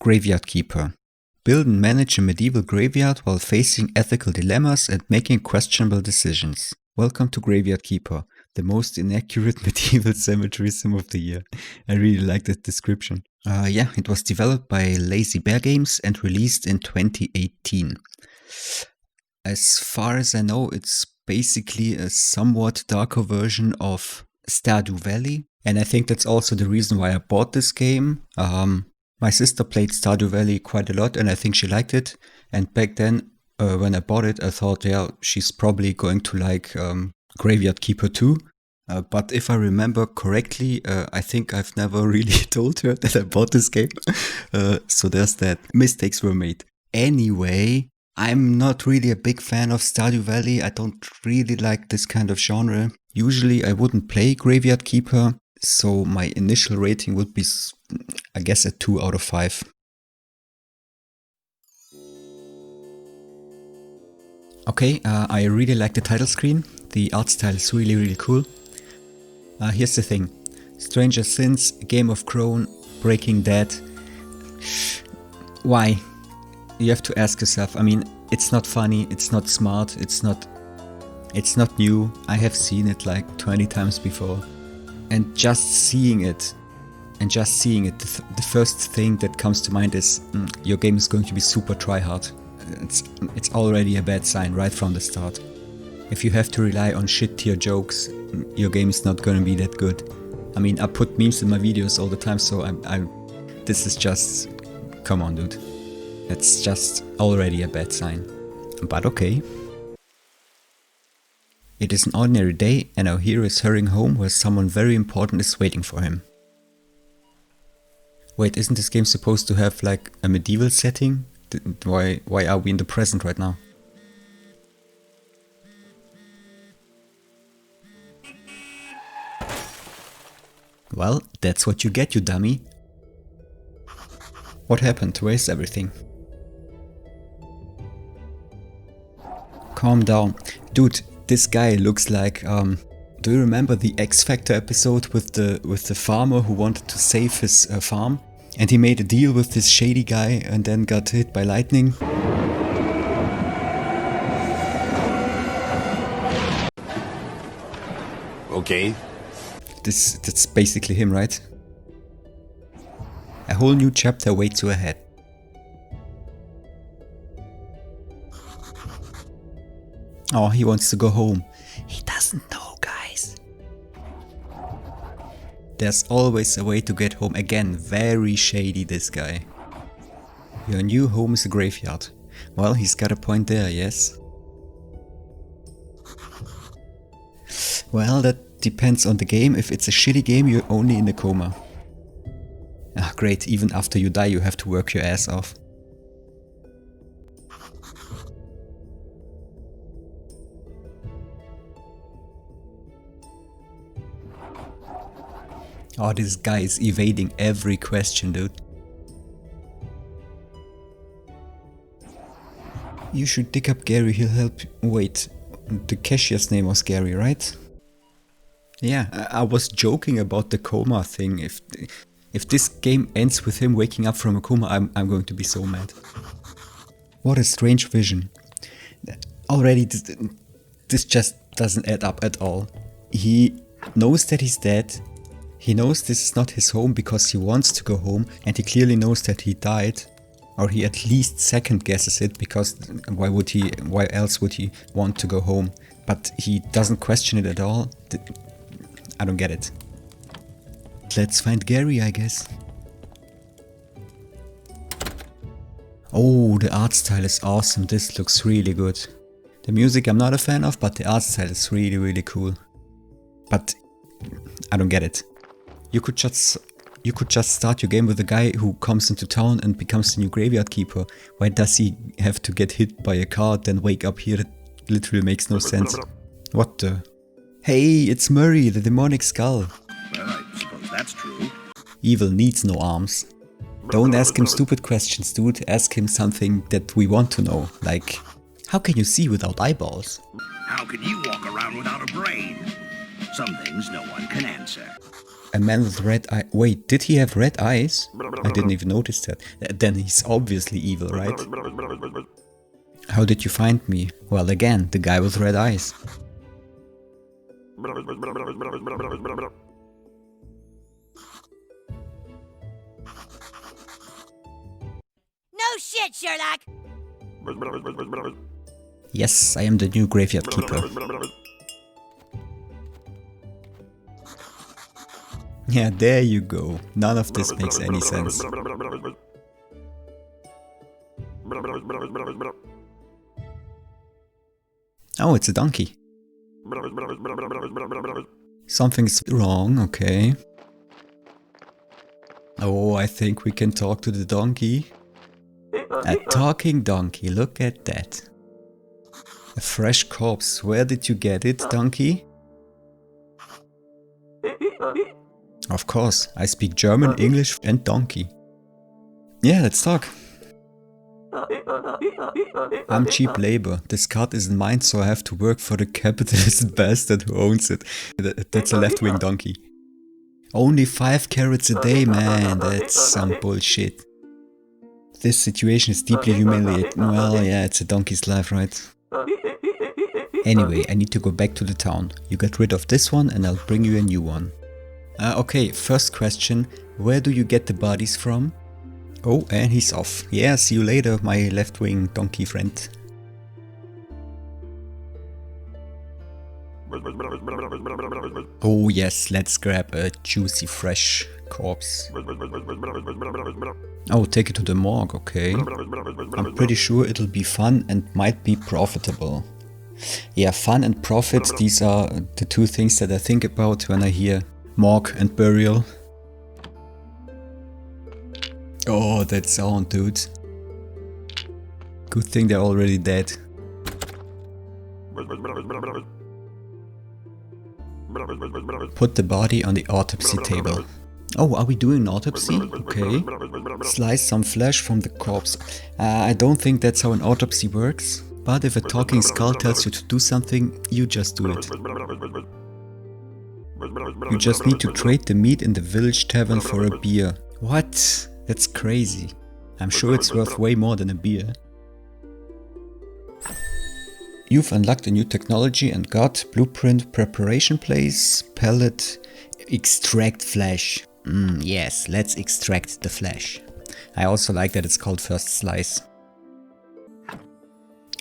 Graveyard Keeper. Build and manage a medieval graveyard while facing ethical dilemmas and making questionable decisions. Welcome to Graveyard Keeper, the most inaccurate medieval cemetery sim of the year. I really like that description. It was developed by Lazy Bear Games and released in 2018. As far as I know, it's basically a somewhat darker version of Stardew Valley. And I think that's also the reason why I bought this game. My sister played Stardew Valley quite a lot and I think she liked it. And back then, when I bought it, I thought, yeah, she's probably going to like Graveyard Keeper too. But if I remember correctly, I think I've never really told her that I bought this game. So there's that. Mistakes were made. Anyway, I'm not really a big fan of Stardew Valley. I don't really like this kind of genre. Usually I wouldn't play Graveyard Keeper. So my initial rating would be, I guess, a 2 out of 5. Okay, I really like the title screen. The art style is really, really cool. Here's the thing. Stranger Things, Game of Thrones, Breaking Bad. Why? You have to ask yourself. I mean, it's not funny, it's not smart, it's not new. I have seen it like 20 times before. And just seeing it, the first thing that comes to mind is your game is going to be super tryhard. It's already a bad sign right from the start. If you have to rely on shit tier jokes, your game is not going to be that good. I mean, I put memes in my videos all the time, so this is just, come on, dude. It's just already a bad sign. But okay. It is an ordinary day and our hero is hurrying home where someone very important is waiting for him. Wait, isn't this game supposed to have like a medieval setting? Why are we in the present right now? Well, that's what you get, you dummy. What happened? Where's everything? Calm down. Dude, this guy looks like, do you remember the XFactor episode with the farmer who wanted to save his farm? And he made a deal with this shady guy and then got hit by lightning? Okay. That's basically him, right? A whole new chapter waits you ahead. Oh, he wants to go home. He doesn't know, guys. There's always a way to get home. Again, very shady, this guy. Your new home is a graveyard. Well, he's got a point there, yes? Well, that depends on the game. If it's a shitty game, you're only in a coma. Ah, great. Even after you die, you have to work your ass off. Oh, this guy is evading every question, dude. You should dig up Gary, he'll help. Wait, the cashier's name was Gary, right? Yeah, I was joking about the coma thing. If this game ends with him waking up from a coma, I'm going to be so mad. What a strange vision. Already, this just doesn't add up at all. He knows that he's dead. He knows this is not his home because he wants to go home, and he clearly knows that he died, or he at least second guesses it, because why else would he want to go home? But he doesn't question it at all. I don't get it. Let's find Gary, I guess. Oh, the art style is awesome. This looks really good. The music I'm not a fan of, but the art style is really, really cool. But I don't get it. You could just start your game with a guy who comes into town and becomes the new graveyard keeper. Why does he have to get hit by a car then wake up here? That literally makes no sense. What the? Hey, it's Murray, the demonic skull. Well, I suppose that's true. Evil needs no arms. Don't ask him stupid questions, dude. Ask him something that we want to know. Like, how can you see without eyeballs? How can you walk around without a brain? Some things no one can answer. A man with red eye. Wait, did he have red eyes? I didn't even notice that. Then he's obviously evil, right? How did you find me? Well, again, the guy with red eyes. No shit, Sherlock! Yes, I am the new graveyard keeper. Yeah, there you go. None of this makes any sense. Oh, it's a donkey. Something's wrong, okay. Oh, I think we can talk to the donkey. A talking donkey, look at that. A fresh corpse, where did you get it, donkey? Of course, I speak German, English and donkey. Yeah, let's talk. I'm cheap labor. This cart isn't mine, so I have to work for the capitalist bastard who owns it. That's a left-wing donkey. Only 5 carrots a day, man. That's some bullshit. This situation is deeply humiliating. Well, yeah, it's a donkey's life, right? Anyway, I need to go back to the town. You get rid of this one and I'll bring you a new one. Okay, first question. Where do you get the bodies from? Oh, and he's off. Yeah, see you later, my left-wing donkey friend. Oh yes, let's grab a juicy fresh corpse. Oh, take it to the morgue, okay. I'm pretty sure it'll be fun and might be profitable. Yeah, fun and profit, these are the two things that I think about when I hear morgue and burial. Oh, that sound, dude. Good thing they're already dead. Put the body on the autopsy table. Oh, are we doing an autopsy? Okay. Slice some flesh from the corpse. I don't think that's how an autopsy works. But if a talking skull tells you to do something, you just do it. You just need to trade the meat in the village tavern for a beer. What? That's crazy. I'm sure it's worth way more than a beer. You've unlocked a new technology and got blueprint, preparation place, pellet, extract flesh. Yes, let's extract the flesh. I also like that it's called first slice.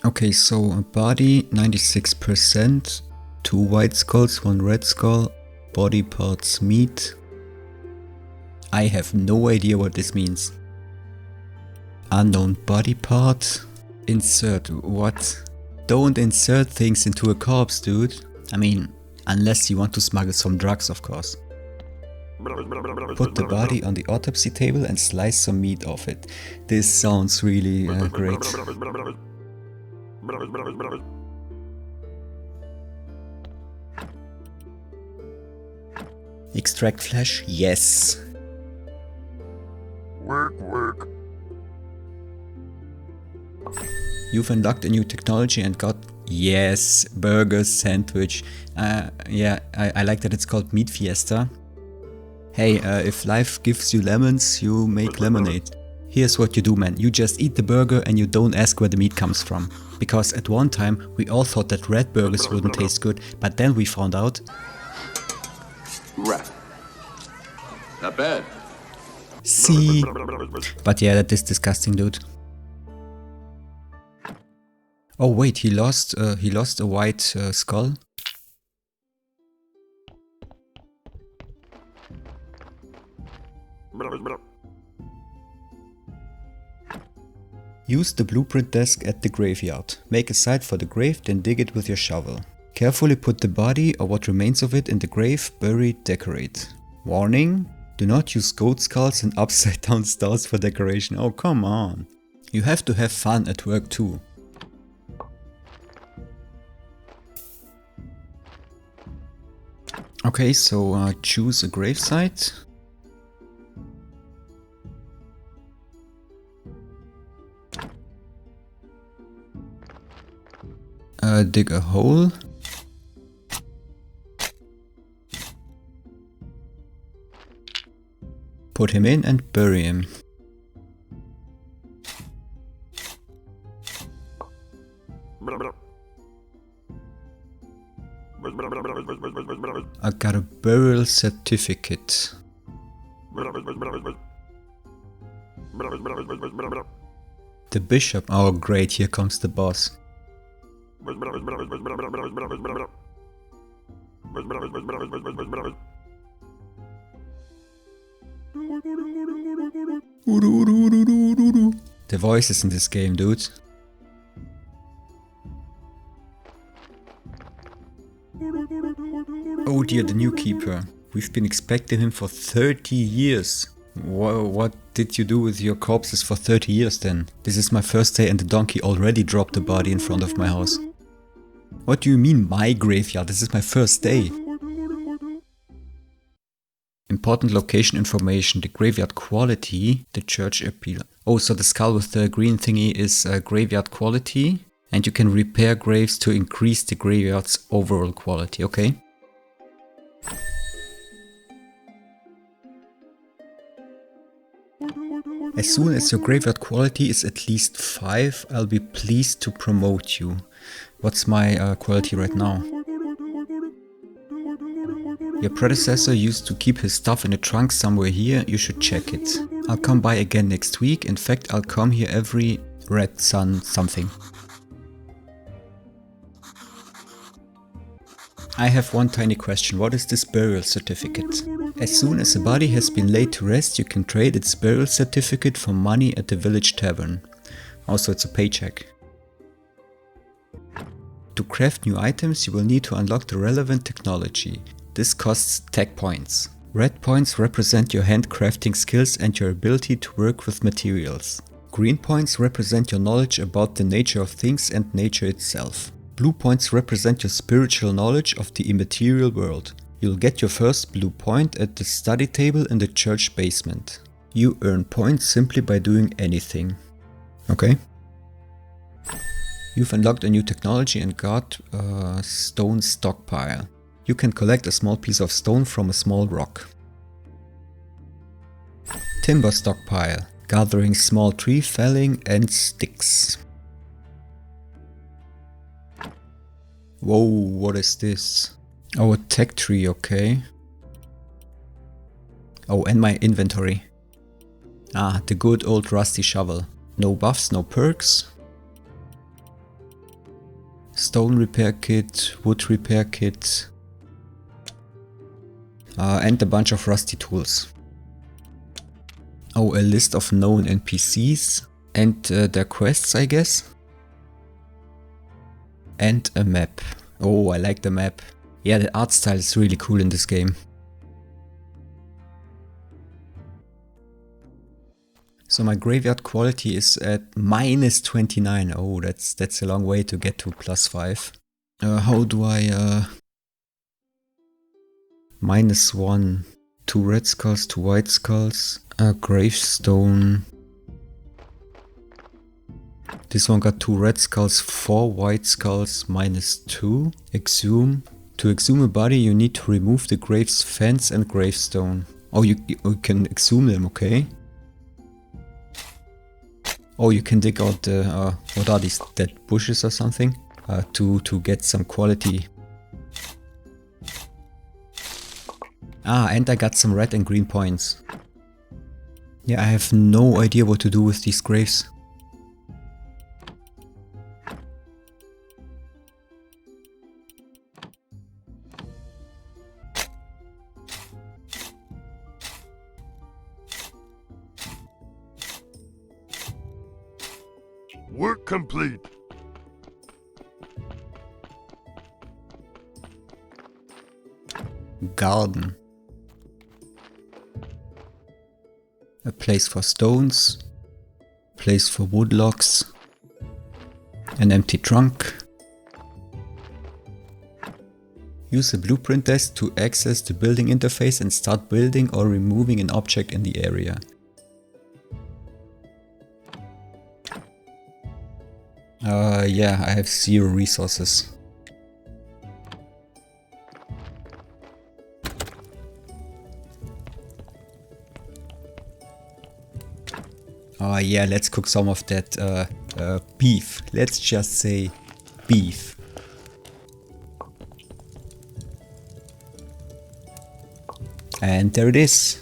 Okay, so a body 96%, 2 white skulls, 1 red skull, body parts meat. I have no idea what this means. Unknown body part. Insert what? Don't insert things into a corpse, dude. I mean, unless you want to smuggle some drugs, of course. Put the body on the autopsy table and slice some meat off it. This sounds really great. Extract flesh? Yes. Work. You've unlocked a new technology and got... Yes, burger sandwich. Yeah, I like that it's called Meat Fiesta. Hey, if life gives you lemons, you make lemonade. Here's what you do, man. You just eat the burger and you don't ask where the meat comes from. Because at one time, we all thought that red burgers wouldn't taste good, but then we found out... Rat. Not bad. See? But yeah, that is disgusting, dude. Oh wait, he lost a white skull. Use the blueprint desk at the graveyard. Make a site for the grave, then dig it with your shovel. Carefully put the body or what remains of it in the grave, bury, decorate. Warning: do not use goat skulls and upside down stars for decoration. Oh, come on. You have to have fun at work too. Okay, so choose a gravesite. Dig a hole. Put him in and bury him. I got a burial certificate. The bishop. Oh great, here comes the boss. The voices in this game, dude. Oh dear, the new keeper. We've been expecting him for 30 years. What did you do with your corpses for 30 years then? This is my first day and the donkey already dropped the body in front of my house. What do you mean my graveyard? This is my first day. Important location information, the graveyard quality, the church appeal. Oh, so the skull with the green thingy is graveyard quality. And you can repair graves to increase the graveyard's overall quality, okay? As soon as your graveyard quality is at least 5, I'll be pleased to promote you. What's my quality right now? Your predecessor used to keep his stuff in a trunk somewhere here, you should check it. I'll come by again next week, in fact I'll come here every red sun something. I have one tiny question, what is this burial certificate? As soon as a body has been laid to rest, you can trade its burial certificate for money at the village tavern. Also it's a paycheck. To craft new items you will need to unlock the relevant technology. This costs tech points. Red points represent your handcrafting skills and your ability to work with materials. Green points represent your knowledge about the nature of things and nature itself. Blue points represent your spiritual knowledge of the immaterial world. You'll get your first blue point at the study table in the church basement. You earn points simply by doing anything. Okay. You've unlocked a new technology and got a stone stockpile. You can collect a small piece of stone from a small rock. Timber stockpile. Gathering small tree felling and sticks. Whoa, what is this? Oh, a tech tree, okay. Oh, and my inventory. Ah, the good old rusty shovel. No buffs, no perks. Stone repair kit, wood repair kit. And a bunch of rusty tools. Oh, a list of known NPCs and their quests, I guess. And a map. Oh, I like the map. Yeah, the art style is really cool in this game. So my graveyard quality is at -29. Oh, that's a long way to get to +5. How do I... -1. 2 red skulls, 2 white skulls. A gravestone. This one got 2 red skulls, 4 white skulls, -2. Exhume. To exhume a body you need to remove the grave's fence and gravestone. Oh, you can exhume them, okay. Oh, you can dig out the, what are these, dead bushes or something? To get some quality. Ah, and I got some red and green points. Yeah, I have no idea what to do with these graves. Work complete. Garden. A place for stones. Place for wood logs. An empty trunk. Use a blueprint desk to access the building interface and start building or removing an object in the area. Yeah, I have 0 resources. Oh yeah, let's cook some of that beef. Let's just say beef. And there it is.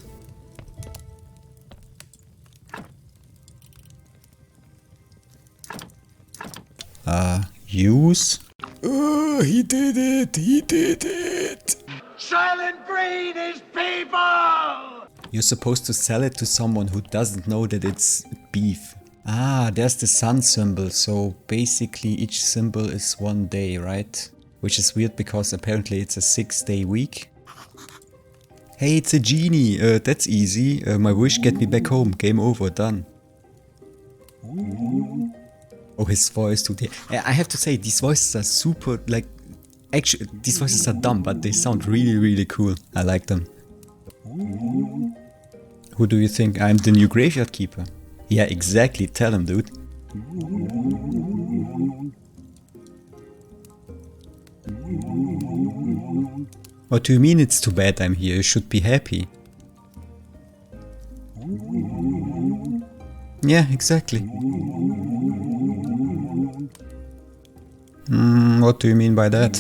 Use. Oh, he did it! He did it! Silent breed is people! You're supposed to sell it to someone who doesn't know that it's beef. Ah, there's the sun symbol, so basically each symbol is 1 day, right? Which is weird because apparently it's a 6-day week. Hey, it's a genie! That's easy. My wish, get me back home. Game over, done. Oh, his voice today. I have to say, these voices are super, like... Actually, these voices are dumb, but they sound really, really cool. I like them. Who do you think? I'm the new graveyard keeper. Yeah, exactly. Tell him, dude. What do you mean it's too bad I'm here? You should be happy. Yeah, exactly. What do you mean by that?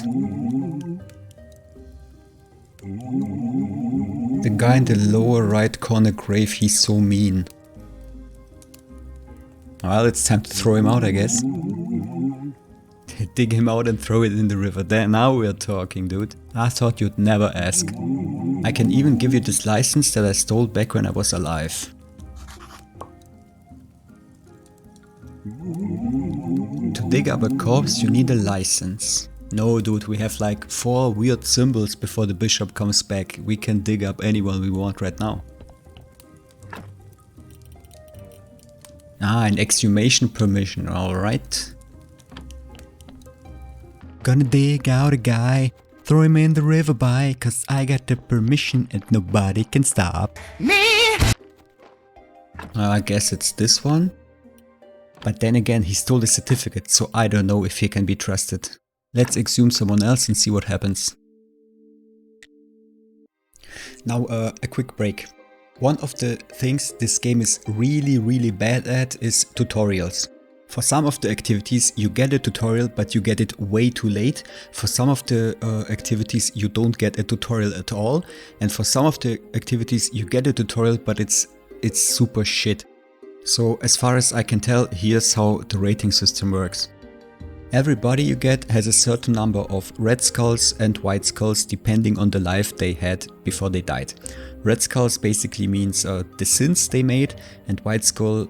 The guy in the lower right corner grave, he's so mean. Well, it's time to throw him out, I guess. Dig him out and throw it in the river. There, now we're talking, dude. I thought you'd never ask. I can even give you this license that I stole back when I was alive. To dig up a corpse, you need a license. No, dude, we have like 4 weird symbols before the bishop comes back. We can dig up anyone we want right now. Ah, an exhumation permission, alright. Gonna dig out a guy, throw him in the river by, cause I got the permission and nobody can stop. Me! I guess it's this one. But then again, he stole the certificate, so I don't know if he can be trusted. Let's exhume someone else and see what happens. Now a quick break. One of the things this game is really bad at is tutorials. For some of the activities you get a tutorial, but you get it way too late. For some of the activities you don't get a tutorial at all. And for some of the activities you get a tutorial, but it's super shit. So as far as I can tell, here's how the rating system works. Every body you get has a certain number of red skulls and white skulls depending on the life they had before they died. Red skulls basically means the sins they made, and white skull,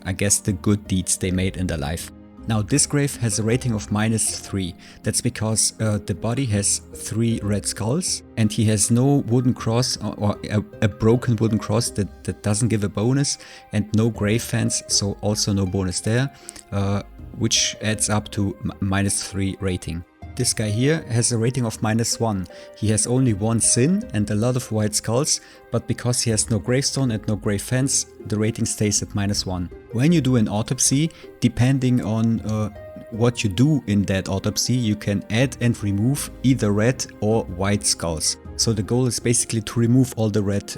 I guess the good deeds they made in their life. Now this grave has a rating of -3. That's because the body has 3 red skulls and he has no wooden cross or a broken wooden cross that doesn't give a bonus, and no grave fence, so also no bonus there, which adds up to -3 rating. This guy here has a rating of -1. He has only 1 sin and a lot of white skulls, but because he has no gravestone and no grave fence, the rating stays at -1. When you do an autopsy, depending on what you do in that autopsy, you can add and remove either red or white skulls. So the goal is basically to remove all the red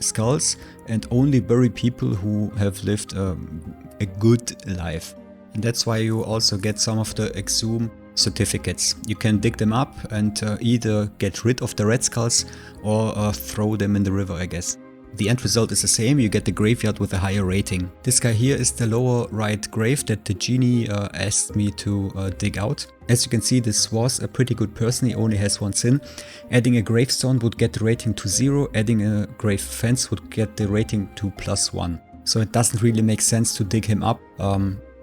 skulls and only bury people who have lived a good life. And that's why you also get some of the exhume certificates. You can dig them up and either get rid of the red skulls or throw them in the river, I guess. The end result is the same, you get the graveyard with a higher rating. This guy here is the lower right grave that the genie asked me to dig out. As you can see, this was a pretty good person, he only has 1 sin. Adding a gravestone would get the rating to 0, adding a grave fence would get the rating to +1. So it doesn't really make sense to dig him up.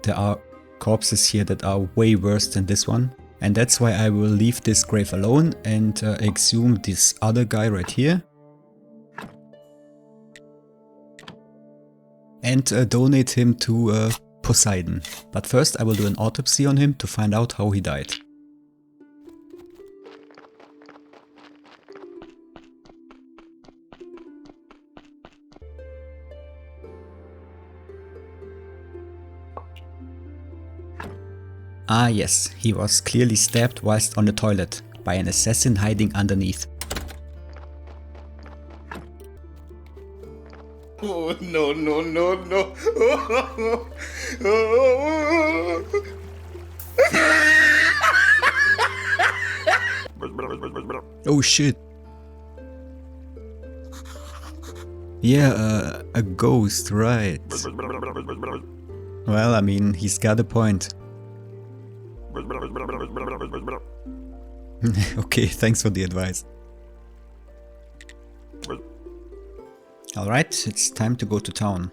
There are corpses here that are way worse than this one. And that's why I will leave this grave alone and exhume this other guy right here. And donate him to Poseidon. But first I will do an autopsy on him to find out how he died. Ah yes, he was clearly stabbed whilst on the toilet, by an assassin hiding underneath. Oh, no, no, no, no. Oh shit. Yeah, a ghost, right. Well, I mean, he's got a point. Okay, thanks for the advice. Alright, it's time to go to town.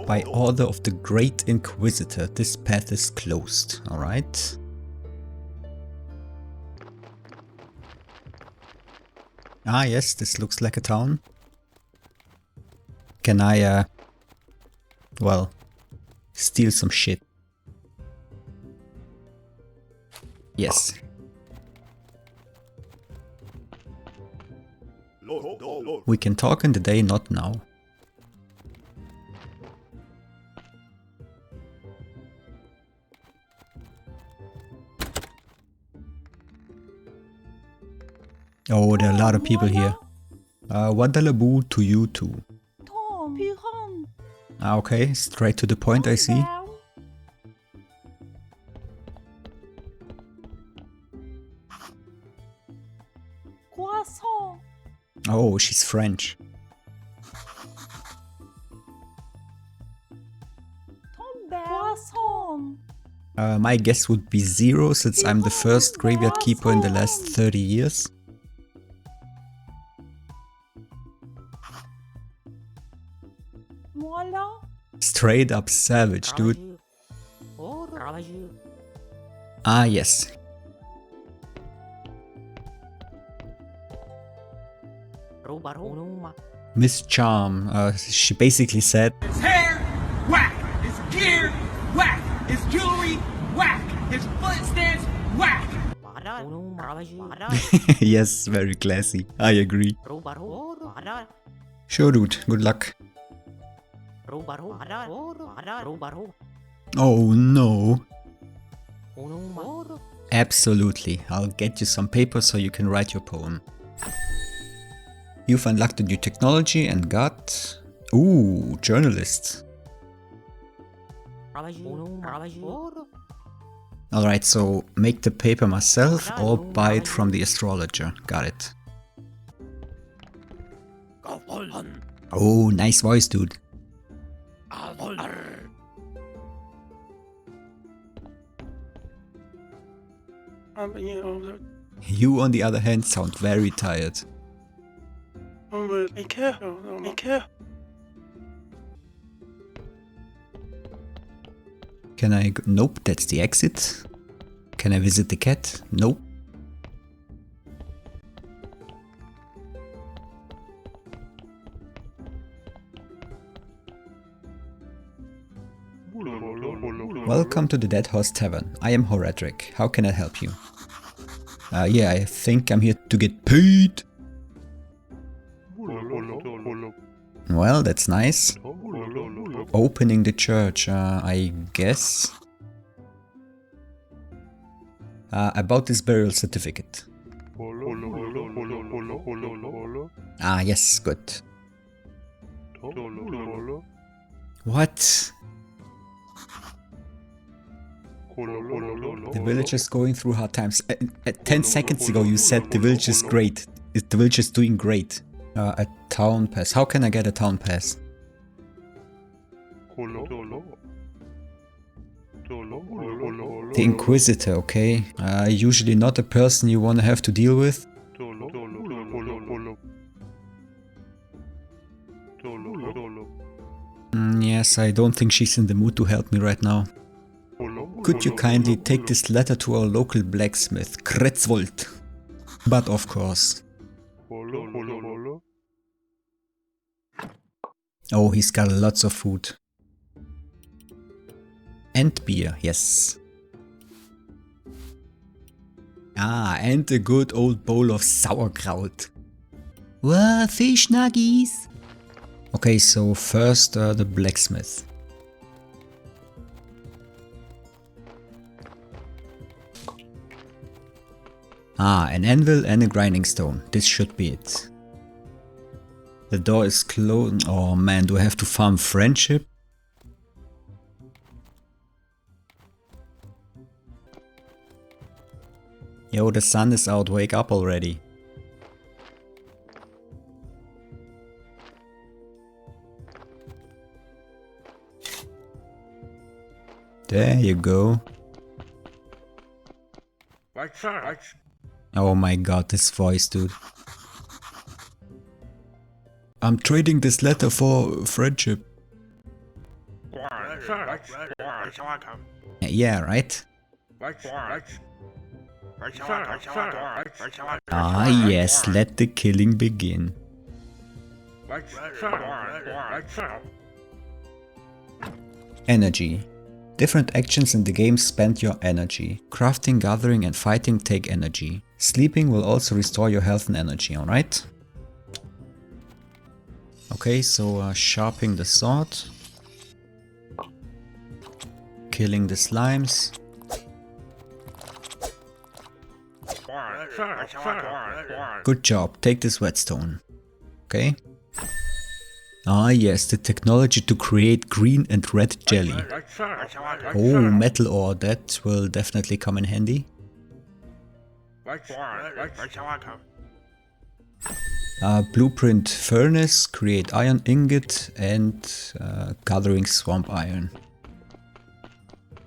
By order of the Great Inquisitor, this path is closed. Alright. Ah yes, this looks like a town. Can I, well, steal some shit? Yes. We can talk in the day, not now. Oh, there are a lot of people here. Wadalaboo to you too. Ah, okay, straight to the point, I see. Oh, she's French. My guess would be 0, since I'm the first graveyard keeper in the last 30 years. Straight up savage, dude. Ah, yes. Miss Charm, she basically said, His hair, whack. His gear, whack. His jewelry, whack. His footsteps, whack. yes, very classy. I agree. Sure, dude. Good luck. Oh no. Absolutely. I'll get you some paper so you can write your poem. You've unlocked a new technology and got... Ooh, journalist. Alright, so make the paper myself or buy it from the astrologer. Got it. Oh, nice voice, dude. You, on the other hand, sound very tired. Can I go? Nope, that's the exit. Can I visit the cat? Nope. Welcome to the Dead Horse Tavern. I am Horadric. How can I help you? Yeah, I think I'm here to get paid. Well, that's nice. Opening the church, I guess. I bought this burial certificate. Ah, yes, good. What? The village is going through hard times. 10 seconds ago you said the village is great. The village is doing great. A town pass. How can I get a town pass? The Inquisitor, okay. Usually not a person you wanna have to deal with. Yes, I don't think she's in the mood to help me right now. Could you kindly take this letter to our local blacksmith, Kretzwold? But of course. Oh, he's got lots of food. And beer, yes. Ah, and a good old bowl of sauerkraut. Wow, fish nuggies! Okay, so first the blacksmith. Ah, an anvil and a grinding stone. This should be it. The door is closed. Oh man, do I have to farm friendship? Yo, the sun is out, wake up already. There you go. Oh my god, this voice, dude. I'm trading this letter for friendship. Yeah, right? Ah yes, let the killing begin. Energy. Different actions in the game spend your energy. Crafting, gathering and fighting take energy. Sleeping will also restore your health and energy, alright? Okay, so sharpening the sword. Killing the slimes. Good job, take this whetstone. Okay. Ah yes, the technology to create green and red jelly. Oh, metal ore, that will definitely come in handy. Blueprint furnace, create iron ingot and gathering swamp iron.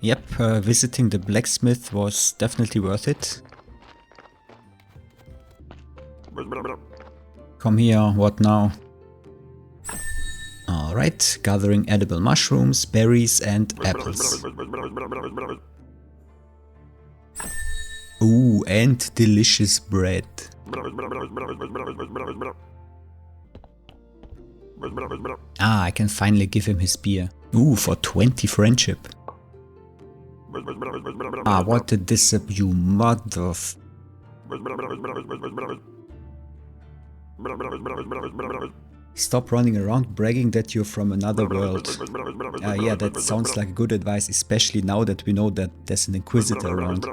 Yep, visiting the blacksmith was definitely worth it. Come here, what now? Alright, gathering edible mushrooms, berries and apples. Ooh, and delicious bread. Ah, I can finally give him his beer. Ooh, for 20 friendship. Ah, what did this up, you mother of... Stop running around bragging that you're from another world. Yeah, that sounds like good advice, especially now that we know that there's an Inquisitor around.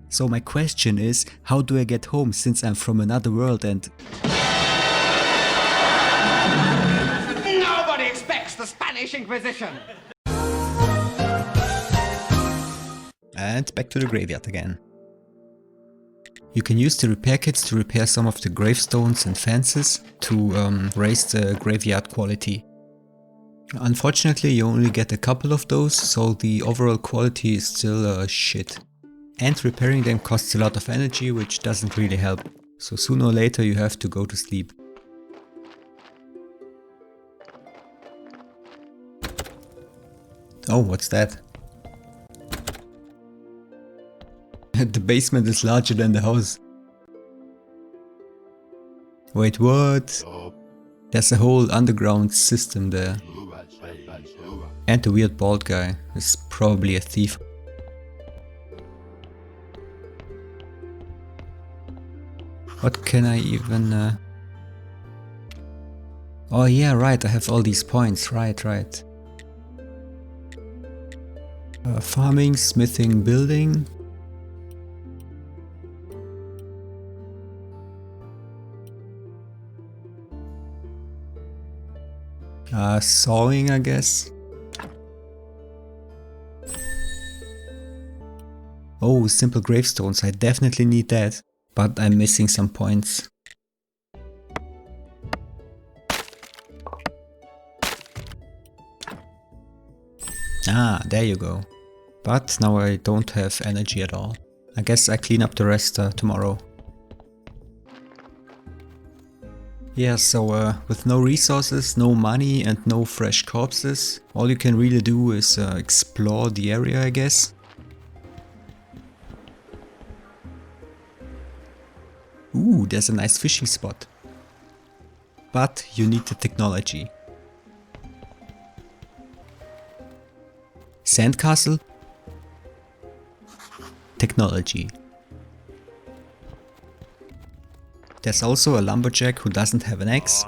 So my question is, how do I get home since I'm from another world and... Nobody expects the Spanish Inquisition! And back to the graveyard again. You can use the repair kits to repair some of the gravestones and fences to raise the graveyard quality. Unfortunately, you only get a couple of those, so the overall quality is still shit. And repairing them costs a lot of energy, which doesn't really help. So sooner or later you have to go to sleep. Oh, what's that? The basement is larger than the house. Wait, what? There's a whole underground system there. And the weird bald guy is probably a thief. What can I even... Oh yeah, right, I have all these points, right. Farming, smithing, building. Sawing, I guess. Oh, simple gravestones, I definitely need that. But I'm missing some points. Ah, there you go. But now I don't have energy at all. I guess I clean up the rest tomorrow. Yeah, so with no resources, no money and no fresh corpses, all you can really do is explore the area, I guess. Ooh, there's a nice fishing spot. But you need the technology. Sandcastle? Technology. There's also a lumberjack who doesn't have an axe.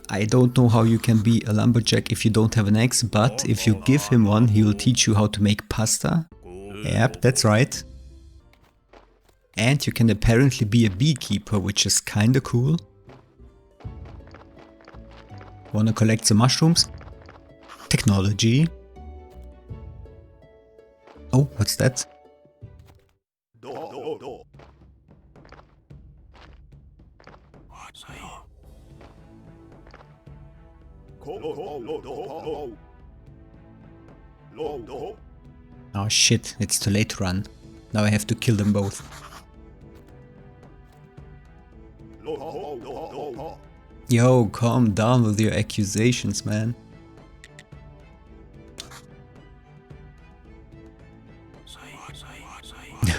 I don't know how you can be a lumberjack if you don't have an axe, but if you give him one, he will teach you how to make pasta. Yep, that's right. And you can apparently be a beekeeper, which is kinda cool. Wanna collect some mushrooms? Technology. Oh, what's that? Oh shit, it's too late to run. Now I have to kill them both. Yo, calm down with your accusations, man.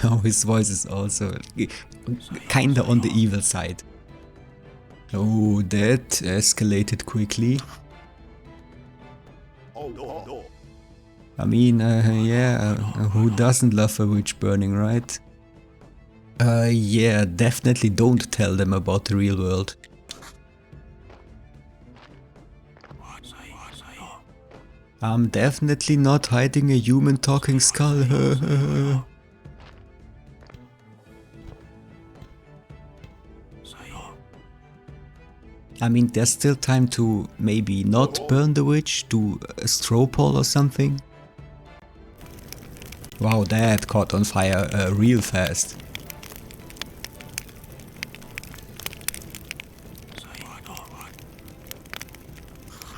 Oh, his voice is also kinda on the evil side. Oh, that escalated quickly. I mean, yeah, who doesn't love a witch burning, right? Yeah, definitely don't tell them about the real world. I'm definitely not hiding a human talking skull. I mean, there's still time to maybe not burn the witch, do a straw poll or something. Wow, that caught on fire real fast.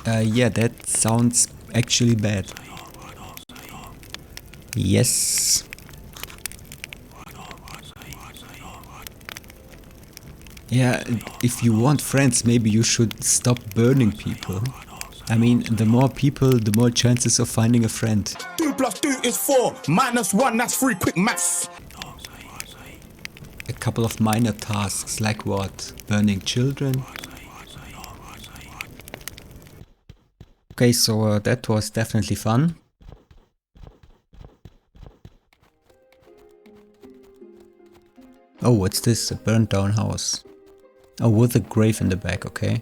Yeah, that sounds actually bad. Yes. Yeah, if you want friends, maybe you should stop burning people. I mean, the more people, the more chances of finding a friend. 2 + 2 is 4, -1, that's 3, quick maths. A couple of minor tasks, like what? Burning children? Okay, so that was definitely fun. Oh, what's this? A burnt down house. Oh, with a grave in the back, okay.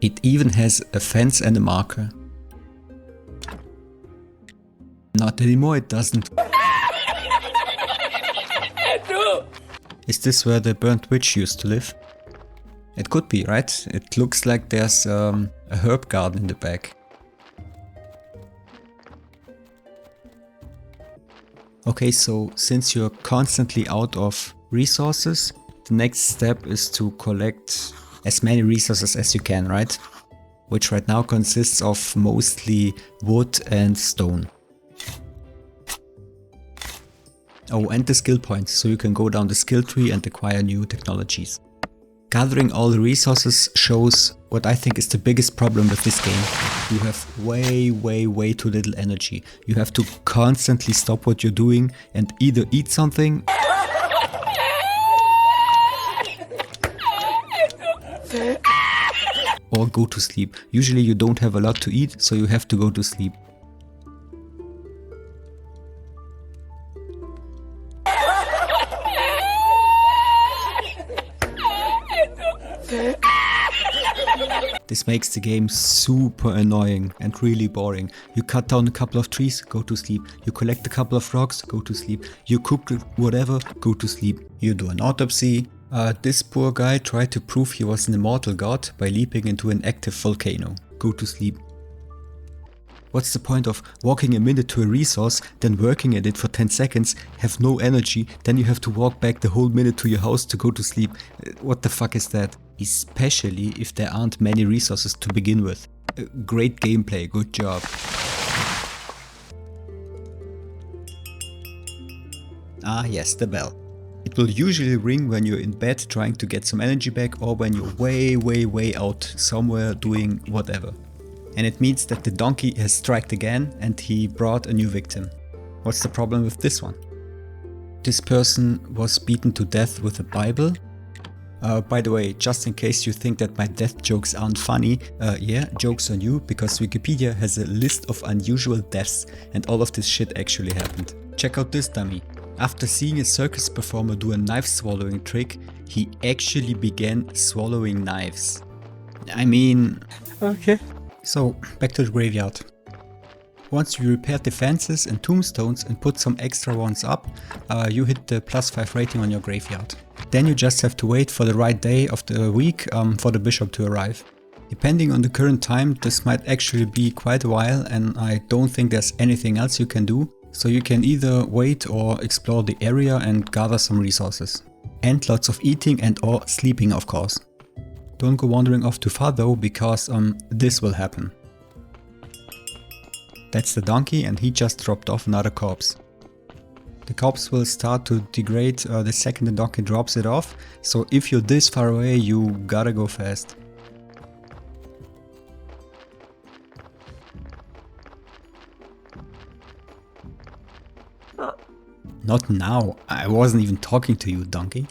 It even has a fence and a marker. Not anymore, it doesn't. Is this where the burnt witch used to live? It could be, right? It looks like there's a herb garden in the back. Okay, so since you're constantly out of resources, the next step is to collect as many resources as you can, right? Which right now consists of mostly wood and stone. Oh, and the skill points, so you can go down the skill tree and acquire new technologies. Gathering all the resources shows what I think is the biggest problem with this game. You have way too little energy. You have to constantly stop what you're doing and either eat something or go to sleep. Usually you don't have a lot to eat, so you have to go to sleep. This makes the game super annoying and really boring. You cut down a couple of trees, go to sleep. You collect a couple of rocks, go to sleep. You cook whatever, go to sleep. You do an autopsy. This poor guy tried to prove he was an immortal god by leaping into an active volcano. Go to sleep. What's the point of walking a minute to a resource, then working at it for 10 seconds, have no energy, then you have to walk back the whole minute to your house to go to sleep? What the fuck is that? Especially if there aren't many resources to begin with. Great gameplay, good job. Ah yes, the bell. It will usually ring when you're in bed trying to get some energy back or when you're way out somewhere doing whatever. And it means that the donkey has striked again and he brought a new victim. What's the problem with this one? This person was beaten to death with a Bible. By the way, just in case you think that my death jokes aren't funny, yeah, joke's on you, because Wikipedia has a list of unusual deaths and all of this shit actually happened. Check out this dummy. After seeing a circus performer do a knife swallowing trick, he actually began swallowing knives. I mean... Okay. So, back to the graveyard. Once you repaired the fences and tombstones and put some extra ones up, you hit the +5 rating on your graveyard. Then you just have to wait for the right day of the week for the bishop to arrive. Depending on the current time, this might actually be quite a while, and I don't think there's anything else you can do, so you can either wait or explore the area and gather some resources. And lots of eating and or sleeping, of course. Don't go wandering off too far though, because this will happen. That's the donkey, and he just dropped off another corpse. The corpse will start to degrade the second the donkey drops it off, so if you're this far away, you gotta go fast. Not now, I wasn't even talking to you, donkey.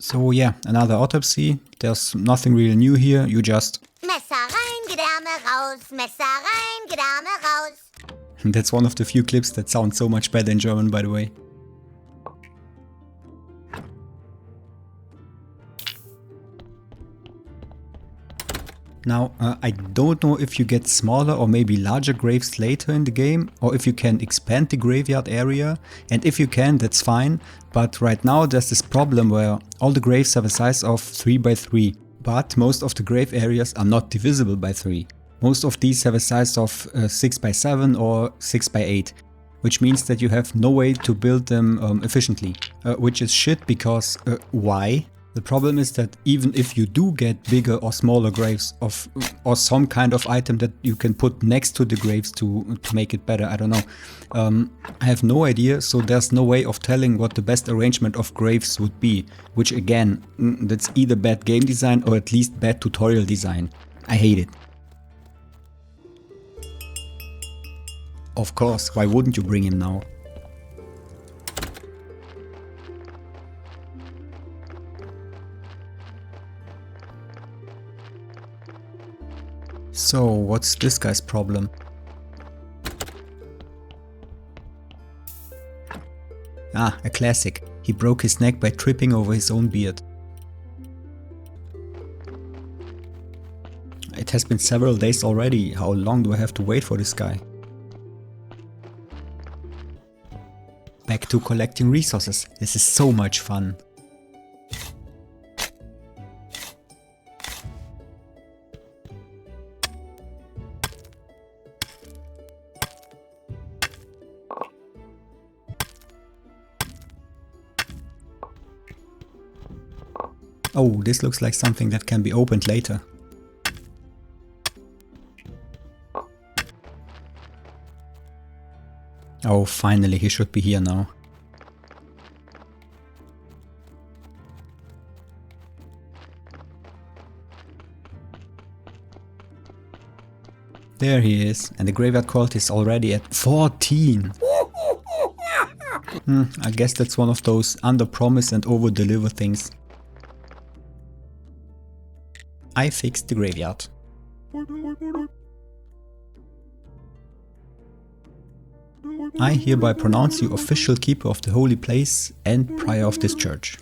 So yeah, another autopsy. There's nothing really new here, you just... Messer rein, Gedärme raus, Messer rein, Gedärme raus. That's one of the few clips that sound so much better in German, by the way. Now, I don't know if you get smaller or maybe larger graves later in the game, or if you can expand the graveyard area, and if you can, that's fine, but right now there's this problem where all the graves have a size of 3 by 3, but most of the grave areas are not divisible by 3. Most of these have a size of 6 by 7 or 6 by 8, which means that you have no way to build them efficiently, which is shit because why? The problem is that even if you do get bigger or smaller graves or some kind of item that you can put next to the graves to make it better, I don't know. I have no idea, so there's no way of telling what the best arrangement of graves would be, which again, that's either bad game design or at least bad tutorial design. I hate it. Of course, why wouldn't you bring him now? So, what's this guy's problem? Ah, a classic. He broke his neck by tripping over his own beard. It has been several days already. How long do I have to wait for this guy? Back to collecting resources. This is so much fun. Oh, this looks like something that can be opened later. Oh, finally, he should be here now. There he is, and the graveyard quality is already at 14. I guess that's one of those under-promise and over-deliver things. I fixed the graveyard. I hereby pronounce you official keeper of the holy place and prior of this church.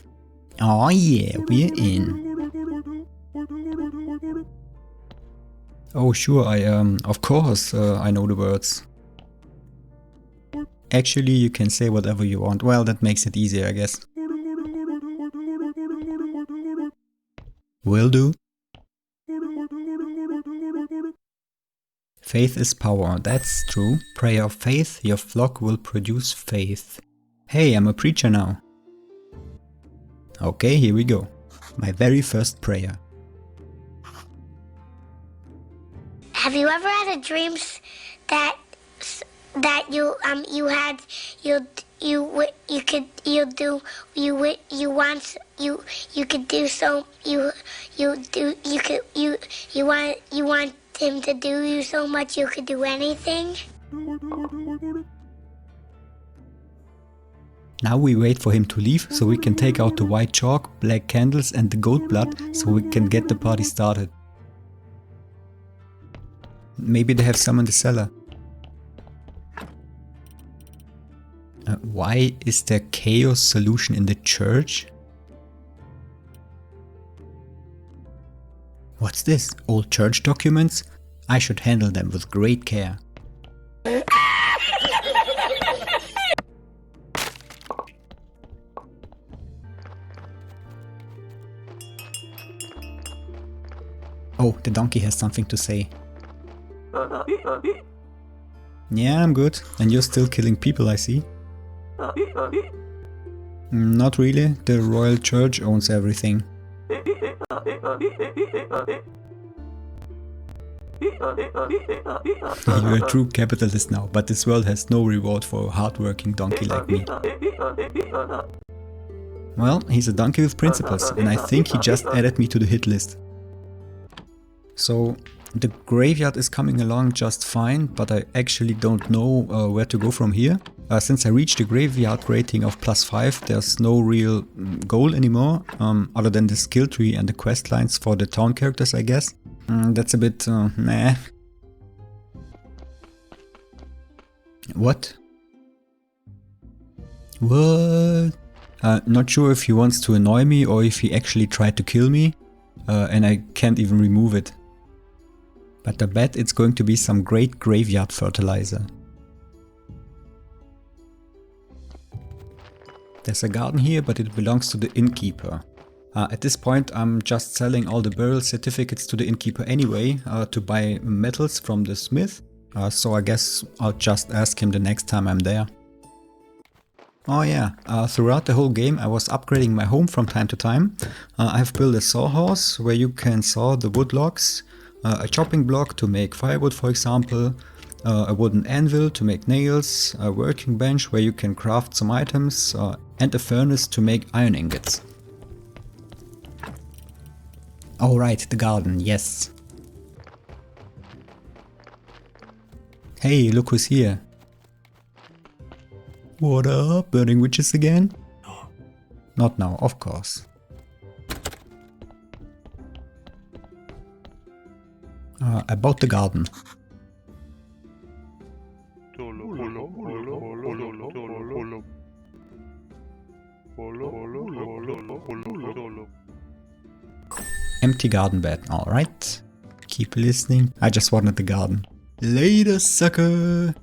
Oh yeah, we're in. Oh sure, of course, I know the words. Actually, you can say whatever you want. Well, that makes it easier, I guess. Will do. Faith is power, that's true. Prayer of faith, your flock will produce faith. Hey, I'm a preacher now. Okay, here we go. My very first prayer. Have you ever had a dream that you want him to do you so much you could do anything? Now we wait for him to leave so we can take out the white chalk, black candles and the goat blood so we can get the party started. Maybe they have some in the cellar. Why is there chaos solution in the church? What's this? Old church documents? I should handle them with great care. Oh, the donkey has something to say. Yeah, I'm good. And you're still killing people, I see. Not really. The Royal Church owns everything. You're a true capitalist now, but this world has no reward for a hardworking donkey like me. Well, he's a donkey with principles, and I think he just added me to the hit list. So, the graveyard is coming along just fine, but I actually don't know where to go from here. Since I reached the graveyard rating of +5, there's no real goal anymore, other than the skill tree and the quest lines for the town characters, I guess. That's a bit meh. What? What? Not sure if he wants to annoy me or if he actually tried to kill me, and I can't even remove it. But I bet it's going to be some great graveyard fertilizer. There's a garden here, but it belongs to the innkeeper. At this point I'm just selling all the burial certificates to the innkeeper anyway, to buy metals from the smith. So I guess I'll just ask him the next time I'm there. Oh yeah, throughout the whole game I was upgrading my home from time to time. I've built a sawhorse where you can saw the wood logs, a chopping block to make firewood for example, a wooden anvil to make nails, a working bench where you can craft some items, and a furnace to make iron ingots. Alright, the garden, yes. Hey, look who's here. What up, burning witches again? Not now, of course. About the garden. Empty garden bed, alright. Keep listening. I just wanted the garden. Later, sucker!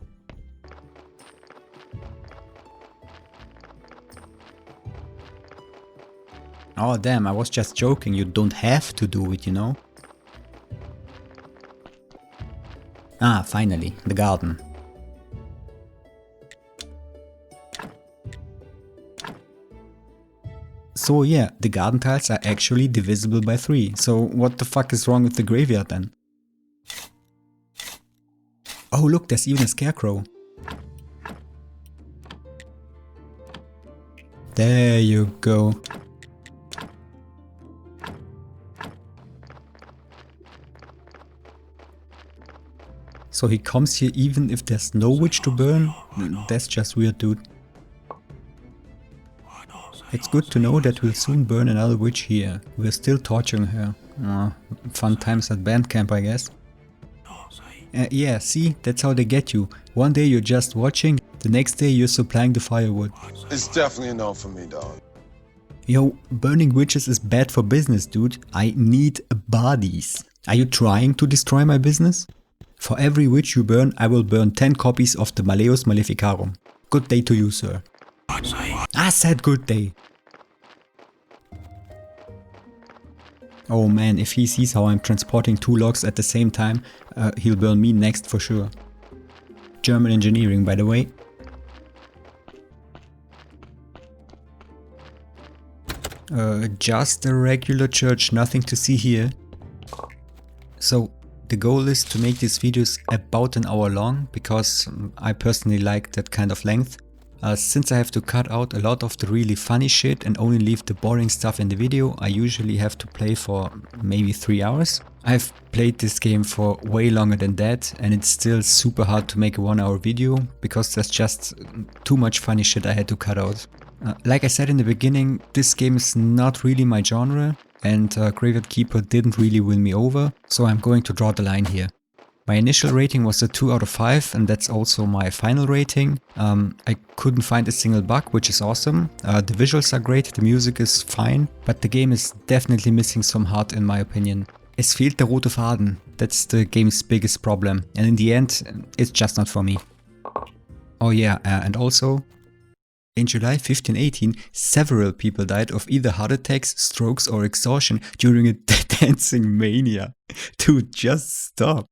Oh damn, I was just joking, you don't have to do it, you know? Ah, finally, the garden. So yeah, the garden tiles are actually divisible by 3, so what the fuck is wrong with the graveyard then? Oh look, there's even a scarecrow. There you go. So he comes here even if there's no witch to burn? That's just weird, dude. It's good to know that we'll soon burn another witch here. We're still torturing her. Fun times at band camp, I guess. Yeah, see, that's how they get you. One day you're just watching, the next day you're supplying the firewood. It's definitely a no for me, dog. Yo, burning witches is bad for business, dude. I need bodies. Are you trying to destroy my business? For every witch you burn, I will burn 10 copies of the Malleus Maleficarum. Good day to you, sir. I said good day. Oh man, if he sees how I'm transporting 2 logs at the same time, he'll burn me next for sure. German engineering, by the way. Just a regular church, nothing to see here. So, the goal is to make these videos about an hour long, because I personally like that kind of length. Since I have to cut out a lot of the really funny shit and only leave the boring stuff in the video, I usually have to play for maybe 3 hours. I've played this game for way longer than that, and it's still super hard to make a 1-hour video, because there's just too much funny shit I had to cut out. Like I said in the beginning, this game is not really my genre, and Graveyard Keeper didn't really win me over, so I'm going to draw the line here. My initial rating was a 2 out of 5, and that's also my final rating. I couldn't find a single bug, which is awesome. The visuals are great, the music is fine, but the game is definitely missing some heart in my opinion. Es fehlt der rote Faden. That's the game's biggest problem, and in the end, it's just not for me. Oh yeah, and also, in July 1518, several people died of either heart attacks, strokes or exhaustion during a dancing mania. Dude, just stop.